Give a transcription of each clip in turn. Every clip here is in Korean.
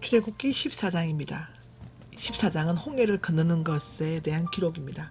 출애굽기 14장입니다. 14장은 홍해를 건너는 것에 대한 기록입니다.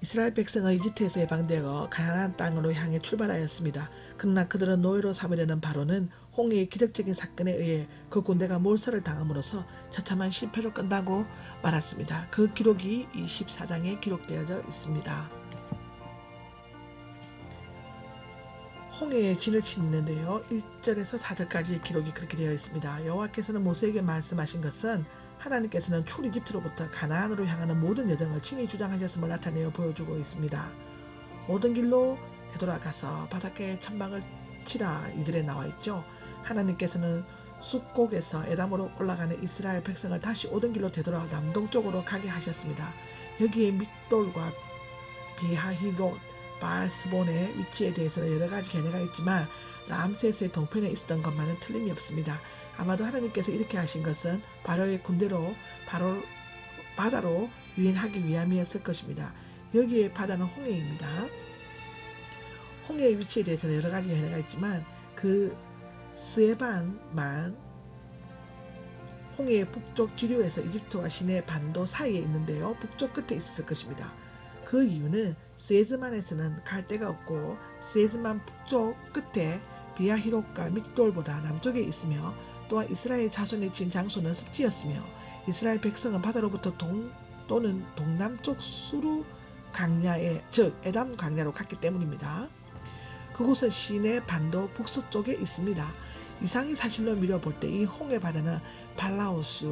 이스라엘 백성은 이집트에서 해방되어 가나안 땅으로 향해 출발하였습니다. 그러나 그들은 노예로 삼으려는 바로는 홍해의 기적적인 사건에 의해 그 군대가 몰살을 당함으로써 처참한 실패로 끝나고 말았습니다. 그 기록이 이 14장에 기록되어져 있습니다. 홍해에 진을 치는데요. 1절에서 4절까지 기록이 그렇게 되어 있습니다. 여호와께서는 모세에게 말씀하신 것은 하나님께서는 출이집트로부터 가나안으로 향하는 모든 여정을 친히 주장하셨음을 나타내어 보여주고 있습니다. 모든 길로 되돌아가서 바닷가에 천막을 치라 2절에 나와 있죠. 하나님께서는 숲곡에서 에담으로 올라가는 이스라엘 백성을 다시 오던 길로 되돌아 남동쪽으로 가게 하셨습니다. 여기에 믹돌과 비하히롯, 바알스본의 위치에 대해서는 여러 가지 견해가 있지만 람세스의 동편에 있었던 것만은 틀림이 없습니다. 아마도 하나님께서 이렇게 하신 것은 바로의 군대로 바다로 유인하기 위함이었을 것입니다. 여기에 바다는 홍해입니다. 홍해의 위치에 대해서는 여러 가지 견해가 있지만 그 스에반만 홍해의 북쪽 지류에서 이집트와 시내 반도 사이에 있는데요. 북쪽 끝에 있었을 것입니다. 그 이유는 스에즈만에서는 갈 데가 없고 스에즈만 북쪽 끝에 비아히롯과 믹돌보다 남쪽에 있으며 또한 이스라엘 자손이 진 장소는 습지였으며 이스라엘 백성은 바다로부터 또는 동남쪽 수루 강야에 즉 에담 강야로 갔기 때문입니다. 그곳은 시내 반도 북서쪽에 있습니다. 이상의 사실로 미뤄볼 때 이 홍해 바다는 발라우스,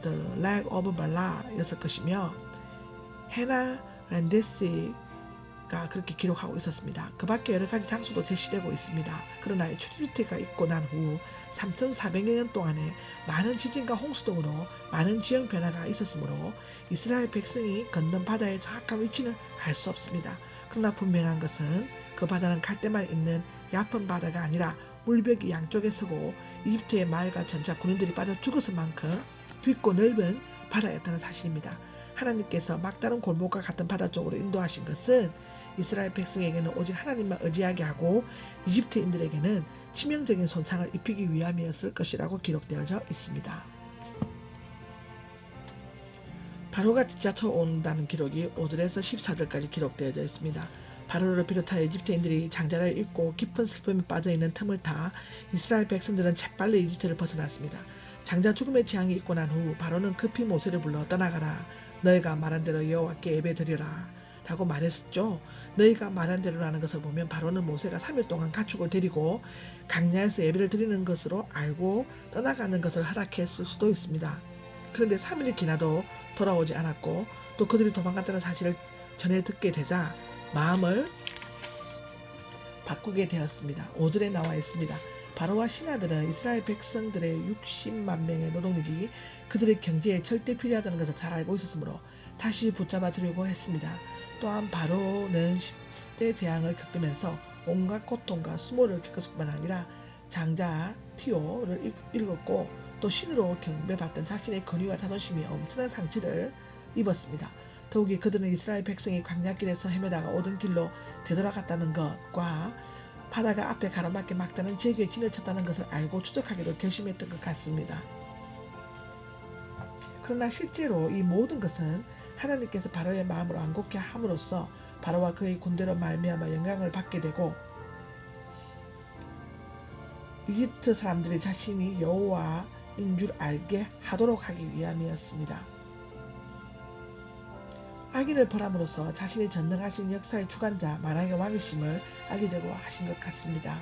The Lake of Bala였을 것이며 헤나 랜데스가 그렇게 기록하고 있었습니다. 그 밖에 여러 가지 장소도 제시되고 있습니다. 그러나 출애굽기가 있고 난 후 3,400여 년 동안에 많은 지진과 홍수 등으로 많은 지형 변화가 있었으므로 이스라엘 백성이 건넌 바다의 정확한 위치는 알 수 없습니다. 그러나 분명한 것은 그 바다는 갈 때만 있는 얕은 바다가 아니라 물벽이 양쪽에 서고 이집트의 말과 전차 군인들이 빠져 죽었을 만큼 깊고 넓은 바다였다는 사실입니다. 하나님께서 막다른 골목과 같은 바다 쪽으로 인도하신 것은 이스라엘 백성에게는 오직 하나님만 의지하게 하고 이집트인들에게는 치명적인 손상을 입히기 위함이었을 것이라고 기록되어져 있습니다. 바로가 지쳐온다는 기록이 5절에서 14절까지 기록되어져 있습니다. 바로를 비롯하여 이집트인들이 장자를 잃고 깊은 슬픔에 빠져있는 틈을 타 이스라엘 백성들은 재빨리 이집트를 벗어났습니다. 장자 죽음의 재앙이 있고 난 후 바로는 급히 모세를 불러 떠나가라. 너희가 말한 대로 여호와께 예배드리라 라고 말했었죠. 너희가 말한 대로라는 것을 보면 바로는 모세가 3일 동안 가축을 데리고 강야에서 예배를 드리는 것으로 알고 떠나가는 것을 허락했을 수도 있습니다. 그런데 3일이 지나도 돌아오지 않았고 또 그들이 도망갔다는 사실을 전해 듣게 되자 마음을 바꾸게 되었습니다. 5절에 나와 있습니다. 바로와 신하들은 이스라엘 백성들의 60만 명의 노동력이 그들의 경제에 절대 필요하다는 것을 잘 알고 있었으므로 다시 붙잡아 들려고 했습니다. 또한 바로는 10대 재앙을 겪으면서 온갖 고통과 수모를 겪었을 뿐만 아니라 장자 티오를 읽었고 또 신으로 경배받던 자신의 권위와 자존심이 엄청난 상처를 입었습니다. 더욱이 그들은 이스라엘 백성이 광야길에서 헤매다가 오던 길로 되돌아갔다는 것과 바다가 앞에 가로막게 막다른 지역에 진을 쳤다는 것을 알고 추적하기로 결심했던 것 같습니다. 그러나 실제로 이 모든 것은 하나님께서 바로의 마음을 완곡케 함으로써 바로와 그의 군대로 말미암아 영향을 받게 되고 이집트 사람들이 자신이 여호와인 줄 알게 하도록 하기 위함이었습니다. 악인을 벌함으로써 자신이 전능하신 역사의 주관자 만왕의 왕이심을 알게 되고 하신 것 같습니다.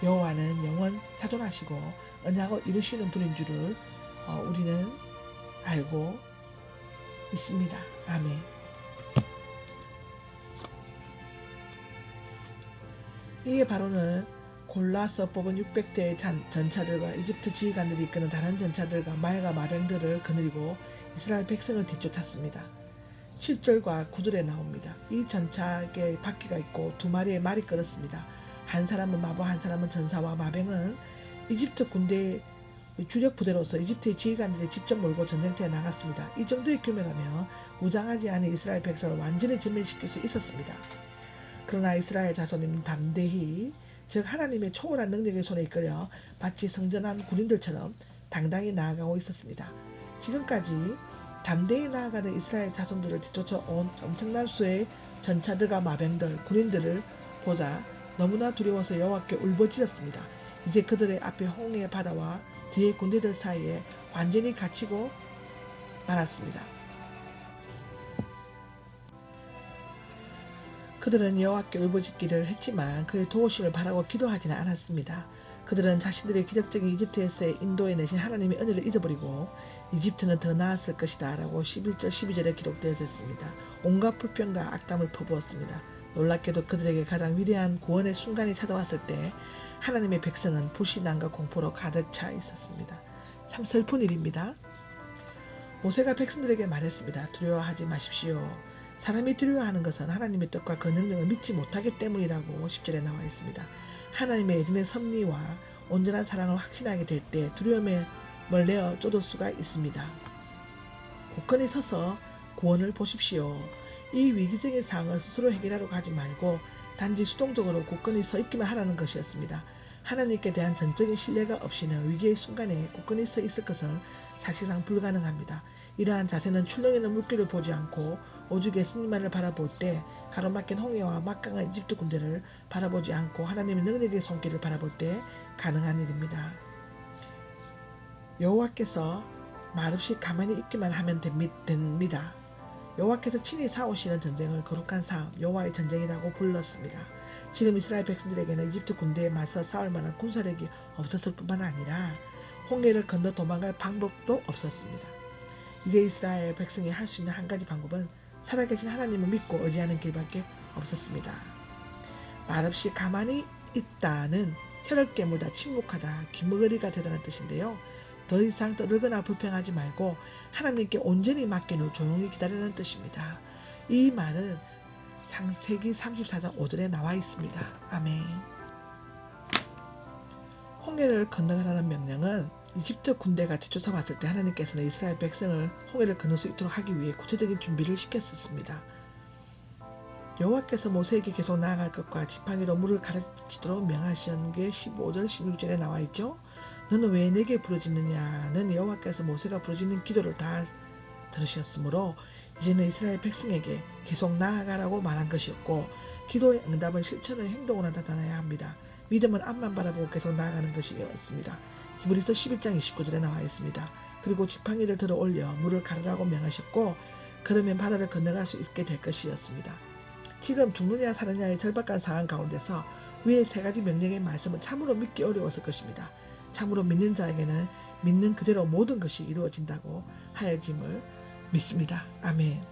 여호와는 영원 자존하시고 언약을 이루시는 분인 줄을 우리는 알고 있습니다. 아멘. 이에 바로는 골라서 뽑은 600대의 전차들과 이집트 지휘관들이 이끄는 다른 전차들과 말과 마병들을 거느리고 이스라엘 백성을 뒤쫓았습니다. 7절과 9절에 나옵니다. 이 전차에 바퀴가 있고 두 마리의 말이 끌었습니다. 한 사람은 마부, 한 사람은 전사와 마병은 이집트 군대의 주력 부대로서 이집트의 지휘관들이 직접 몰고 전쟁터에 나갔습니다. 이 정도의 규모라면 무장하지 않은 이스라엘 백성을 완전히 전멸시킬 수 있었습니다. 그러나 이스라엘 자손은 담대히 즉 하나님의 초월한 능력의 손에 이끌려 마치 성전한 군인들처럼 당당히 나아가고 있었습니다. 지금까지 담대히 나아가는 이스라엘 자손들을 뒤쫓아온 엄청난 수의 전차들과 마병들, 군인들을 보자 너무나 두려워서 여호와께 울부짖었습니다. 이제 그들의 앞에 홍해 바다와 뒤의 군대들 사이에 완전히 갇히고 말았습니다. 그들은 여호와께 울부짖기를 했지만 그의 도우심을 바라고 기도하지는 않았습니다. 그들은 자신들의 기적적인 이집트에서의 인도에 내신 하나님의 은혜를 잊어버리고 이집트는 더 나았을 것이다 라고 11절 12절에 기록되어 있습니다. 온갖 불평과 악담을 퍼부었습니다. 놀랍게도 그들에게 가장 위대한 구원의 순간이 찾아왔을 때 하나님의 백성은 불신앙과 공포로 가득 차 있었습니다. 참 슬픈 일입니다. 모세가 백성들에게 말했습니다. 두려워하지 마십시오. 사람이 두려워하는 것은 하나님의 뜻과 그 능력을 믿지 못하기 때문이라고 10절에 나와 있습니다. 하나님의 예전의 섭리와 온전한 사랑을 확신하게 될 때 두려움을 내어 쫓을 수가 있습니다. 굳건히 서서 구원을 보십시오. 이 위기적인 상황을 스스로 해결하려고 하지 말고 단지 수동적으로 굳건히 서 있기만 하라는 것이었습니다. 하나님께 대한 전적인 신뢰가 없이는 위기의 순간에 굳건히 서 있을 것은 사실상 불가능합니다. 이러한 자세는 출렁이는 물길을 보지 않고 오직 예수님만을 바라볼 때 가로막힌 홍해와 막강한 이집트 군대를 바라보지 않고 하나님의 능력의 손길을 바라볼 때 가능한 일입니다. 여호와께서 말없이 가만히 있기만 하면 됩니다. 여호와께서 친히 싸우시는 전쟁을 거룩한 싸움, 여호와의 전쟁이라고 불렀습니다. 지금 이스라엘 백성들에게는 이집트 군대에 맞서 싸울 만한 군사력이 없었을 뿐만 아니라 홍해를 건너 도망갈 방법도 없었습니다. 이제 이스라엘 백성이 할 수 있는 한 가지 방법은 살아계신 하나님을 믿고 의지하는 길밖에 없었습니다. 말없이 가만히 있다는 혀를 깨물다, 침묵하다, 귀머거리가 되다는 뜻인데요. 더 이상 떠들거나 불평하지 말고 하나님께 온전히 맡긴 후 조용히 기다리는 뜻입니다. 이 말은 창세기 34장 5절에 나와 있습니다. 아멘. 홍해를 건너가라는 명령은 이집트 군대가 뒤쫓아왔을 때 하나님께서는 이스라엘 백성을 홍해를 건널 수 있도록 하기 위해 구체적인 준비를 시켰었습니다. 여호와께서 모세에게 계속 나아갈 것과 지팡이로 물을 가르치도록 명하신 게 15절 16절에 나와 있죠. 너는 왜 내게 부르짖느냐는 여호와께서 모세가 부르짖는 기도를 다 들으셨으므로 이제는 이스라엘 백성에게 계속 나아가라고 말한 것이었고 기도의 응답은 실천의 행동으로 나타나야 합니다. 믿음은 앞만 바라보고 계속 나아가는 것이었습니다. 히브리서 11장 29절에 나와 있습니다. 그리고 지팡이를 들어 올려 물을 가르라고 명하셨고 그러면 바다를 건너갈 수 있게 될 것이었습니다. 지금 죽느냐 사느냐의 절박한 상황 가운데서 위의 세 가지 명령의 말씀은 참으로 믿기 어려웠을 것입니다. 참으로 믿는 자에게는 믿는 그대로 모든 것이 이루어진다고 하여짐을 믿습니다. 아멘.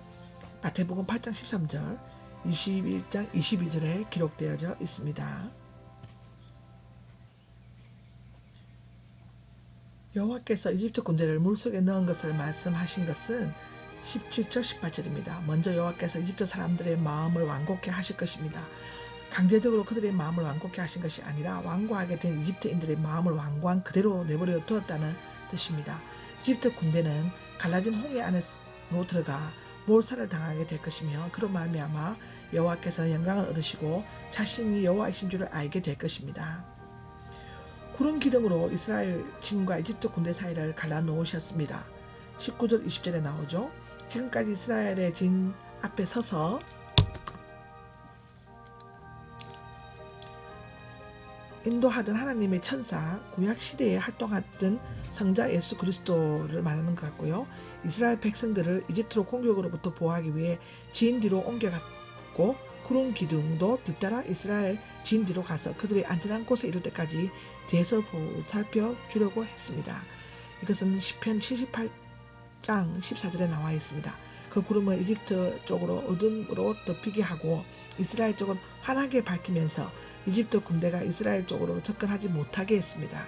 마태복음 8장 13절, 21장 22절에 기록되어져 있습니다. 여호와께서 이집트 군대를 물속에 넣은 것을 말씀하신 것은 17절 18절입니다. 먼저 여호와께서 이집트 사람들의 마음을 완곡케 하실 것입니다. 강제적으로 그들의 마음을 완곡케 하신 것이 아니라 완고하게 된 이집트인들의 마음을 완고한 그대로 내버려 두었다는 뜻입니다. 이집트 군대는 갈라진 홍해 안으로 들어가 몰살을 당하게 될 것이며 그로 말미암아 여호와께서는 영광을 얻으시고 자신이 여호와이신 줄을 알게 될 것입니다. 구름 기둥으로 이스라엘 진과 이집트 군대 사이를 갈라놓으셨습니다. 19절 20절에 나오죠. 지금까지 이스라엘의 진 앞에 서서 인도하던 하나님의 천사, 구약시대에 활동하던 성자 예수 그리스도를 말하는 것 같고요. 이스라엘 백성들을 이집트로 공격으로부터 보호하기 위해 진 뒤로 옮겨갔고 구름 기둥도 뒤따라 이스라엘 진 뒤로 가서 그들의 안전한 곳에 이를 때까지 뒤에서 보살펴 주려고 했습니다. 이것은 시편 78장 14절에 나와 있습니다. 그 구름은 이집트 쪽으로 어둠으로 덮이게 하고 이스라엘 쪽은 환하게 밝히면서 이집트 군대가 이스라엘 쪽으로 접근하지 못하게 했습니다.